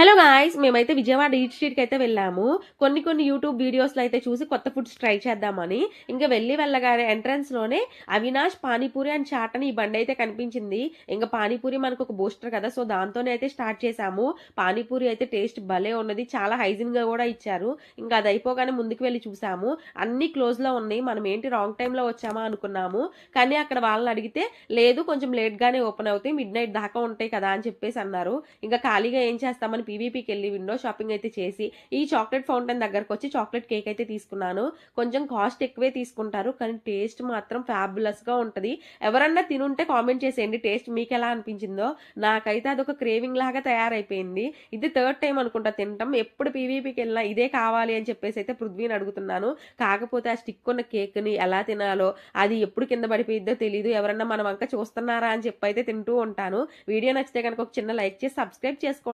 Hello guys! మేమైతే Vijayawada eat స్ట్రీట్‌కి అయితే వెళ్ళాము. కొన్ని యూట్యూబ్ వీడియోస్‌లో అయితే చూసి కొత్త ఫుడ్స్ ట్రై చేద్దామని. ఇంక వెళ్ళగానే ఎంట్రన్స్‌లోనే అవినాష్ పానీపూరి అండ్ చాట్ అని ఈ బండయితే కనిపించింది. ఇంక పానీపూరి మనకొక బూస్టర్ కదా! సో, దాంతోనే అయితే స్టార్ట్ చేశాము. పానీపూరి అయితే టేస్ట్ భలే ఉన్నది. చాలా హైజీన్‌గా గూడా ఇచ్చారు. ఇంక అది అయిపోగానే ముందుకు వెళ్లి చూసాము. అన్నీ క్లోజ్‌లో ఉన్నాయి. మనం ఏంటి రాంగ్ టైమ్‌లో వచ్చామా అనుకున్నాము. కానీ అక్కడ వాళ్ళని అడిగితే లేదు కొంచెం లేట్‌గానే ఓపెన్ అవుతాయి. మిడ్‌నైట్ దాకా ఉంటాయి కదా! అని చెప్పేసి అన్నారు. ఇంకా ఖాళీగా ఏం చేస్తామని పీవీపీకి వెళ్ళి విండో షాపింగ్ అయితే చేసి ఈ చాక్లెట్ ఫౌంటైన్ దగ్గరకు వచ్చి చాక్లెట్ కేక్ అయితే తీసుకున్నాను. కొంచెం కాస్ట్ ఎక్కువే తీసుకుంటారు కానీ టేస్ట్ మాత్రం ఫ్యాబులస్ గా ఉంటది. ఎవరన్నా తినుంటే కామెంట్ చేసేయండి టేస్ట్ మీకు ఎలా అనిపించిందో. నాకైతే అదొక క్రేవింగ్ లాగా తయారైపోయింది. ఇది థర్డ్ టైం అనుకుంటా తినటం. ఎప్పుడు పీవీపీకి వెళ్ళినా ఇదే కావాలి అని చెప్పేసి అయితే పృథ్వీని అడుగుతున్నాను. కాకపోతే ఆ స్టిక్ ఉన్న కేక్ ని ఎలా తినాలో అది ఎప్పుడు కింద పడిపోయిద్దో తెలియదు. ఎవరన్నా మన వంక చూస్తున్నారా అని చెప్పి అయితే తింటూ ఉంటాను. వీడియో నచ్చితే కనుక ఒక చిన్న లైక్ చేసి సబ్స్క్రైబ్ చేసుకోండి.